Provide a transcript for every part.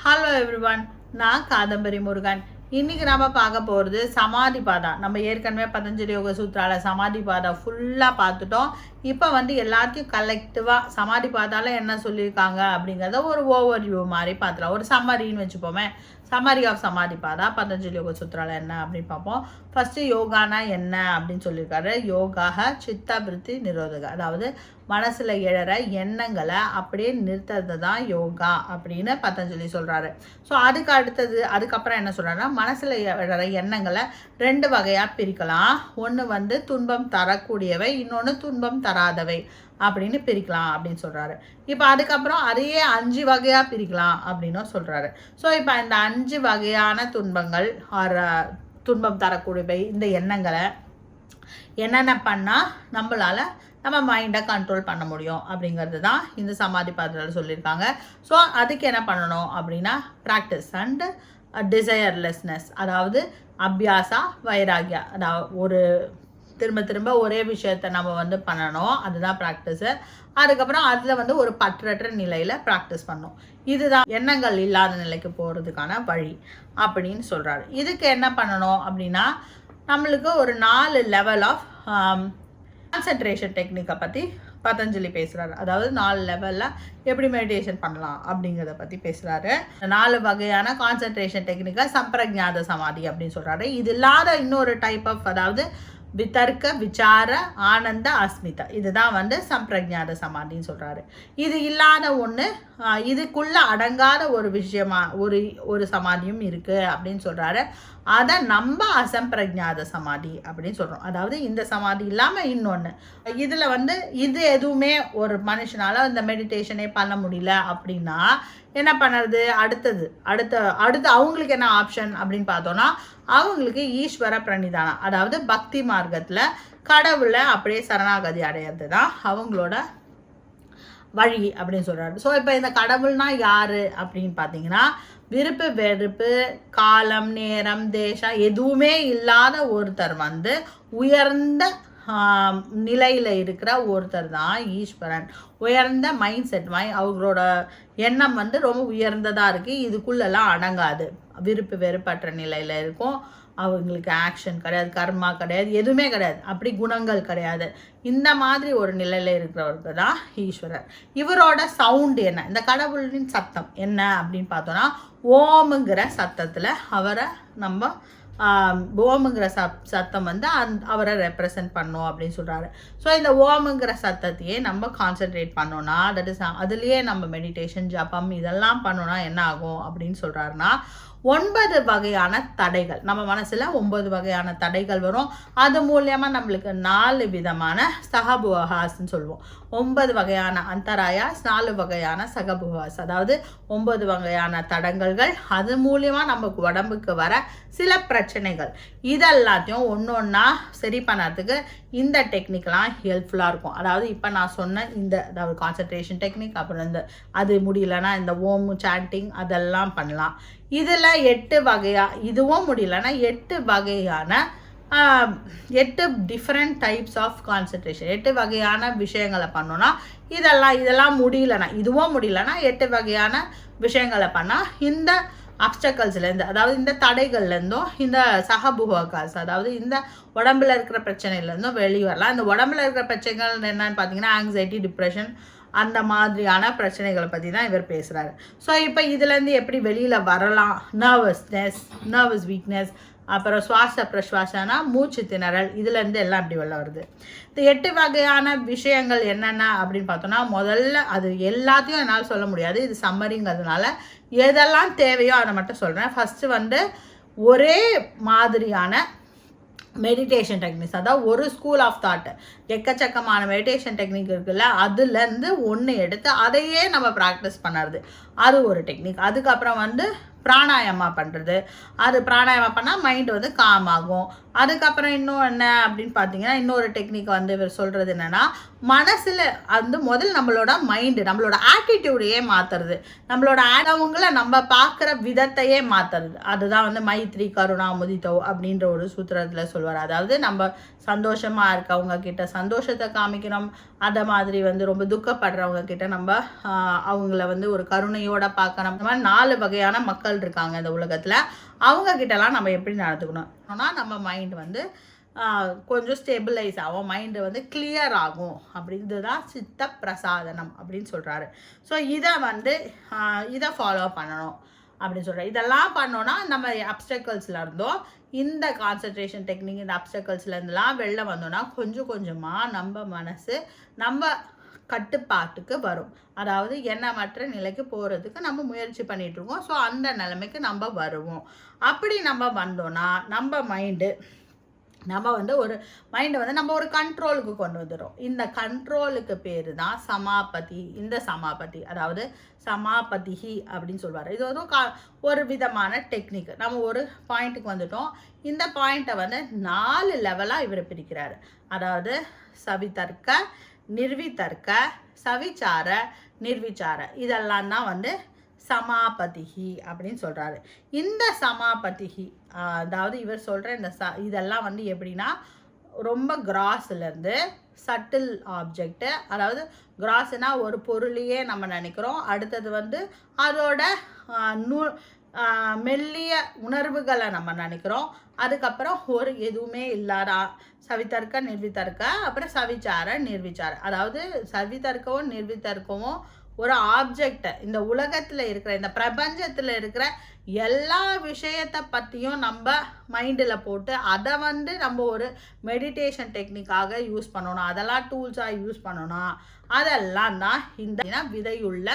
Hello everyone, நான் காதம்பரி முருகன். இன்னைக்கு நம்ம பார்க்க போகிறது சமாதி பாதா. நம்ம ஏற்கனவே பதஞ்சலி யோக சூத்ரால சமாதி பாதா ஃபுல்லாக பார்த்துட்டோம். இப்போ எல்லாத்தையும் கலெக்டிவாக சமாதி பாதால என்ன சொல்லியிருக்காங்க அப்படிங்கிறத ஒரு ஓவர் வியூ மாதிரி பார்த்துலாம். ஒரு சம்மரின்னு வச்சுப்போமே. சம்மரி ஆஃப் சமாதி பாதா பதஞ்சலி யோக சூத்ரால என்ன அப்படின்னு பார்ப்போம். ஃபஸ்ட்டு யோகானா என்ன அப்படின்னு சொல்லியிருக்காரு. யோகாக சித்தாபிருத்தி நிரோதக, அதாவது மனசில் எழற எண்ணங்களை அப்படியே நிறுத்துறது தான் யோகா அப்படின்னு பதஞ்சலி சொல்கிறாரு. ஸோ அதுக்கப்புறம் என்ன சொல்கிறாருன்னா, மனசில் எழற எண்ணங்களை 2 வகையாக பிரிக்கலாம். ஒன்று துன்பம் தரக்கூடியவை, இன்னொன்று துன்பம் தராதவை அப்படின்னு பிரிக்கலாம் அப்படின்னு சொல்கிறாரு. இப்போ அதுக்கப்புறம் அதையே 5 வகையாக பிரிக்கலாம் அப்படின்னும் சொல்கிறாரு. ஸோ இப்போ இந்த 5 வகையான துன்பங்கள் துன்பம் தரக்கூடியவை இந்த எண்ணங்களை என்னென்ன பண்ணால் நம்ம மைண்டை கண்ட்ரோல் பண்ண முடியும் அப்படிங்கிறது தான் இந்த சமாதி பாதத்தில் சொல்லியிருக்காங்க. ஸோ அதுக்கு என்ன பண்ணணும் அப்படின்னா, ப்ராக்டிஸ் அண்ட் டிசையர்லெஸ்னஸ், அதாவது அபியாசா வைராகியா, அதாவது ஒரு திரும்ப ஒரே விஷயத்தை நம்ம பண்ணணும், அதுதான் ப்ராக்டிஸு. அதுக்கப்புறம் அதில் ஒரு பற்றற்ற நிலையில் ப்ராக்டிஸ் பண்ணணும். இதுதான் எண்ணங்கள் இல்லாத நிலைக்கு போகிறதுக்கான வழி அப்படின்னு சொல்கிறாரு. இதுக்கு என்ன பண்ணணும் அப்படின்னா, நம்மளுக்கு ஒரு 4 லெவல் ஆஃப் கான்சன்ட்ரேஷன் டெக்னிக்கை பற்றி பதஞ்சலி பேசுகிறாரு. அதாவது 4 லெவலில் எப்படி மெடிடேஷன் பண்ணலாம் அப்படிங்கிறத பற்றி பேசுகிறாரு. 4 வகையான கான்சன்ட்ரேஷன் டெக்னிக்கை சம்பிரஜாத சமாதி அப்படின்னு சொல்கிறாரு. இது இல்லாத இன்னொரு டைப் ஆஃப், அதாவது விதர்க்க விசார ஆனந்த அஸ்மிதா, இதுதான் சம்பிரஜாத சமாதின்னு சொல்கிறாரு. இது இல்லாத ஒன்று, இதுக்குள்ளே அடங்காத ஒரு விஷயமா ஒரு சமாதியும் இருக்குது அப்படின்னு சொல்கிறாரு. அதை நம்ம அசம்பிரஜாத சமாதி அப்படின்னு சொல்கிறோம். அதாவது இந்த சமாதி இல்லாமல் இன்னொன்று, இதில் இது எதுவுமே ஒரு மனுஷனால் இந்த மெடிடேஷனே பண்ண முடியல அப்படின்னா என்ன பண்ணுறது? அடுத்து அவங்களுக்கு என்ன ஆப்ஷன் அப்படின்னு பார்த்தோன்னா, அவங்களுக்கு ஈஸ்வர பிரணிதானம், அதாவது பக்தி மார்க்கத்தில் கடவுளை அப்படியே சரணாகதி அடையிறது தான் அவங்களோட வழி அப்படின்னு சொல்கிறாரு. ஸோ இப்போ இந்த கடவுள்னா யார் அப்படின்னு பார்த்தீங்கன்னா, விருப்பு வெறுப்பு காலம் நேரம் தேசம் எதுவுமே இல்லாத ஒருத்தர் உயர்ந்த நிலையில் இருக்கிற ஒருத்தர் தான் ஈஸ்வரன். உயர்ந்த மைண்ட் செட் அவங்களோட எண்ணம் ரொம்ப உயர்ந்ததாக இருக்குது. இதுக்குள்ளெல்லாம் அடங்காது. விருப்பு வெறுப்பற்ற நிலையில் இருக்கும். அவங்களுக்கு ஆக்ஷன் கிடையாது, கர்மா கிடையாது, எதுவுமே கிடையாது, அப்படி குணங்கள் கிடையாது. இந்த மாதிரி ஒரு நிலையில் இருக்கிறவருக்கு தான் ஈஸ்வரர். இவரோட சவுண்டு என்ன, இந்த கடவுளின் சத்தம் என்ன அப்படின்னு பார்த்தோன்னா, ஓமுங்கிற சத்தத்தில் அவரை நம்ம ஓமுங்கிற சத்தம் அவரை ரெப்ரசன்ட் பண்ணோம் அப்படின்னு சொல்கிறாரு. ஸோ இந்த ஓமுங்கிற சத்தத்தையே நம்ம கான்சென்ட்ரேட் பண்ணோன்னா, தட் இஸ் அதுலேயே நம்ம மெடிடேஷன் ஜபம் இதெல்லாம் பண்ணோன்னா என்ன ஆகும் அப்படின்னு சொல்கிறாருன்னா, 9 வகையான தடைகள், நம்ம மனசில் 9 வகையான தடைகள் வரும். அது மூலியமாக நம்மளுக்கு 4 விதமான சகபுவகாஸ்ன்னு சொல்லுவோம். 9 வகையான அந்தராயாஸ், 4 வகையான சகபுவகாஸ், அதாவது 9 வகையான தடங்கல்கள். அது மூலியமாக நமக்கு உடம்புக்கு வர சில பிரச்சனைகள், இதெல்லாத்தையும் ஒன்றா சரி பண்ணுறதுக்கு இந்த டெக்னிக்லாம் ஹெல்ப்ஃபுல்லாக இருக்கும். அதாவது இப்போ நான் சொன்ன அதாவது கான்சன்ட்ரேஷன் டெக்னிக், அப்புறம் அது முடியலன்னா இந்த ஓம் சாண்டிங் அதெல்லாம் பண்ணலாம். இதில் 8 வகையாக, இதுவும் முடியலன்னா 8 வகையான 8 டிஃப்ரெண்ட் டைப்ஸ் ஆஃப் கான்சன்ட்ரேஷன், 8 வகையான விஷயங்களை பண்ணோன்னா, இதெல்லாம் முடியலன்னா, இதுவும் முடியலன்னா 8 வகையான விஷயங்களை பண்ணால் இந்த அப்டக்கல்ஸ்லேருந்து, அதாவது இந்த தடைகள்லேருந்தும் இந்த சகபுகாஸ், அதாவது இந்த உடம்புல இருக்கிற பிரச்சனையிலேருந்தும் வெளியே வரலாம். இந்த உடம்புல இருக்கிற பிரச்சனைகள் என்னன்னு பார்த்தீங்கன்னா, ஆங்ஸைட்டி, டிப்ரெஷன், அந்த மாதிரியான பிரச்சனைகளை பற்றி தான் இவர் பேசுகிறாரு. ஸோ இப்போ இதுலேருந்து எப்படி வெளியில் வரலாம், நர்வஸ் வீக்னஸ், அப்புறம் சுவாச பிரஸ்வாசனா மூச்சு திணறல், இதுலேருந்து எல்லாம் இப்படி வெளில வருது. இந்த 8 வகையான விஷயங்கள் என்னென்ன அப்படின்னு பார்த்தோன்னா, முதல்ல அது எல்லாத்தையும் என்னால் சொல்ல முடியாது, இது சம்மரிங்கிறதுனால எதெல்லாம் தேவையோ அதை மட்டும் சொல்கிறேன். ஃபஸ்ட்டு ஒரே மாதிரியான மெடிடேஷன் டெக்னிக்ஸ், அதாவது ஒரு ஸ்கூல் ஆஃப் தாட், எக்கச்சக்கமான மெடிடேஷன் டெக்னிக் இருக்குல்ல, அதுலேருந்து ஒன்று எடுத்து அதையே நம்ம ப்ராக்டிஸ் பண்ணுறது, அது ஒரு டெக்னிக். அதுக்கப்புறம் பிராணாயாமா பண்ணுறது. அது பிராணாயாமா பண்ணால் மைண்டு வந்து காம் ஆகும். அதுக்கப்புறம் இன்னும் என்ன அப்படின்னு பார்த்தீங்கன்னா, இன்னொரு டெக்னிக் வந்து இவர் சொல்கிறது என்னென்னா, மனசில் வந்து முதல் நம்மளோட மைண்டு, நம்மளோட ஆட்டிடியூடையே மாற்றுறது, நம்மளோட அவங்கள நம்ம பார்க்குற விதத்தையே மாற்றுறது. அதுதான் வந்து மைத்ரி கருணா முதித்தோ அப்படின்ற ஒரு சூத்திரத்தில் சொல்வார். அதாவது நம்ம சந்தோஷமாக இருக்கவங்க கிட்ட சந்தோஷத்தை காமிக்கணும், அதை மாதிரி வந்து ரொம்ப துக்கப்படுறவங்க கிட்ட நம்ம அவங்கள வந்து ஒரு கருணையோட பார்க்கணும். இந்த மாதிரி 4 வகையான மக்கள் இருக்காங்க இந்த உலகத்தில். அவங்க கிட்டலாம் நம்ம எப்படி நடந்துக்கணும் ஆனால் நம்ம மைண்ட் வந்து கொஞ்சம் ஸ்டெபிளைஸ் ஆகும், மைண்டு வந்து கிளியர் ஆகும். அப்படின்றது தான் சித்த பிரசாதனம் அப்படின்னு சொல்கிறாரு. ஸோ இதை வந்து இதை ஃபாலோ பண்ணணும் அப்படின்னு சொல்கிறேன். இதெல்லாம் பண்ணோன்னா நம்ம அப்டக்கல்ஸில் இருந்தோம் இந்த கான்சன்ட்ரேஷன் டெக்னிக், இந்த அப்டக்கல்ஸ்லேருந்துலாம் வெளில வந்தோன்னா கொஞ்சம் கொஞ்சமாக நம்ம மனசு நம்ம கட்டுப்பாட்டுக்கு வரும். அதாவது எண்ணமற்ற நிலைக்கு போகிறதுக்கு நம்ம முயற்சி பண்ணிகிட்ருக்கோம். ஸோ அந்த நிலைமைக்கு நம்ம வருவோம். அப்படி நம்ம வந்தோன்னா நம்ம மைண்டு நம்ம வந்து ஒரு மைண்டை வந்து நம்ம ஒரு கண்ட்ரோலுக்கு கொண்டு வந்துடும். இந்த கண்ட்ரோலுக்கு பேர் தான் சமாபதி. இந்த சமாபதி அதாவது சமாபதிஹி அப்படின்னு சொல்வார். இது வந்து ஒரு விதமான டெக்னிக். நம்ம ஒரு பாயிண்ட்டுக்கு வந்துட்டோம். இந்த பாயிண்ட்டை வந்து 4 லெவலாக இவர் பிரிக்கிறார். அதாவது சவிதர்க்க, நிர்விதர்க்க, சவிச்சார, நிர்விச்சார, இதெல்லாம் தான் வந்து சமாபதிஹி அப்படின்னு சொல்கிறாரு. இந்த சமாபதிஹி அதாவது இவர் சொல்கிற இந்த இதெல்லாம் வந்து எப்படின்னா ரொம்ப கிராஸ்லேருந்து சட்டில் ஆப்ஜெக்டு, அதாவது கிராஸ்னா ஒரு பொருளையே நம்ம நினைக்கிறோம். அடுத்தது வந்து அதோட மெல்லிய உணர்வுகளை நம்ம நினைக்கிறோம். அதுக்கப்புறம் ஒரு எதுவுமே இல்லாத சவிதர்க்க, நிர்விதர்க்க, அப்புறம் சவிச்சார, நிர்விச்சார. அதாவது சவிதர்க்கவும் நிர்விதர்க்கவும் ஒரு ஆப்ஜெக்டை, இந்த உலகத்தில் இருக்கிற இந்த பிரபஞ்சத்தில் இருக்கிற எல்லா விஷயத்தை பற்றியும் நம்ம மைண்டில் போட்டு அதை வந்து நம்ம ஒரு மெடிடேஷன் டெக்னிக்காக யூஸ் பண்ணணும், அதெல்லாம் டூல்ஸாக யூஸ் பண்ணணும். அதெல்லாம் தான் இந்த விதையுள்ள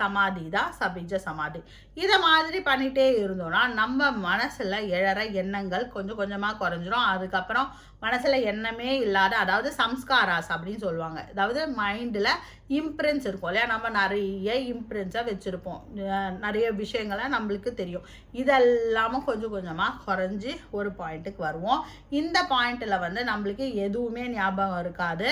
சமாதி தான் சபிஜ சமாதி. இதை மாதிரி பண்ணிகிட்டே இருந்தோம்னா நம்ம மனசில் எழற எண்ணங்கள் கொஞ்சம் கொஞ்சமாக குறைஞ்சிரும். அதுக்கப்புறம் மனசில் எண்ணமே இல்லாத, அதாவது சம்ஸ்காராஸ் அப்படின்னு சொல்லுவாங்க, அதாவது மைண்டில் இம்ப்ரின்ஸ் இருக்கும் இல்லையா, நம்ம நிறைய இம்ப்ரின்ஸை வச்சுருப்போம், நிறைய விஷயங்களை நம்மளுக்கு தெரியும். இதெல்லாமும் கொஞ்சம் கொஞ்சமாக குறைஞ்சி ஒரு பாயிண்ட்டுக்கு வருவோம். இந்த பாயிண்ட்டில் வந்து நம்மளுக்கு எதுவுமே ஞாபகம் இருக்காது.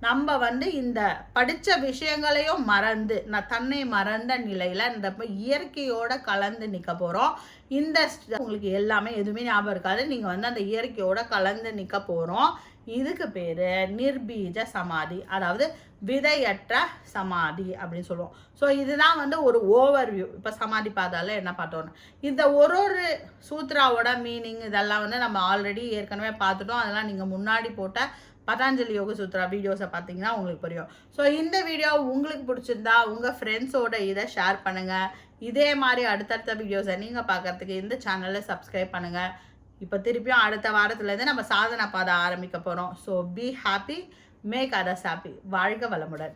நம்ம வந்து இந்த படித்த விஷயங்களையும் மறந்து தன்னை மறந்த நிலையில் இந்த இயற்கையோட கலந்து நிற்க போகிறோம். இந்த உங்களுக்கு எல்லாமே எதுவுமே ஞாபகம் இருக்காது. நீங்கள் வந்து அந்த இயற்கையோட கலந்து நிற்க போகிறோம். இதுக்கு பேர் நிர்பீஜ சமாதி, அதாவது விதையற்ற சமாதி அப்படின்னு சொல்லுவோம். ஸோ இதுதான் வந்து ஒரு ஓவர்வியூ. இப்போ சமாதி பாதால என்ன பார்த்தோன்னு இந்த ஒரு சூத்ராவோட மீனிங் இதெல்லாம் வந்து நம்ம ஆல்ரெடி ஏற்கனவே பார்த்துட்டோம். அதெல்லாம் நீங்கள் முன்னாடி போட்ட பதாஞ்சலி யோக சூத்ரா வீடியோஸை பார்த்தீங்கன்னா உங்களுக்கு புரியும். ஸோ இந்த வீடியோ உங்களுக்கு பிடிச்சிருந்தா உங்கள் ஃப்ரெண்ட்ஸோட இதை ஷேர் பண்ணுங்கள். இதே மாதிரி அடுத்தடுத்த வீடியோஸை நீங்கள் பார்க்குறதுக்கு இந்த சேனலில் சப்ஸ்கிரைப் பண்ணுங்கள். இப்போ திருப்பியும் அடுத்த வாரத்துலேருந்து நம்ம சாதனை பாதை ஆரம்பிக்க போகிறோம். So be happy, make others happy. வாழ்க வளமுடன்.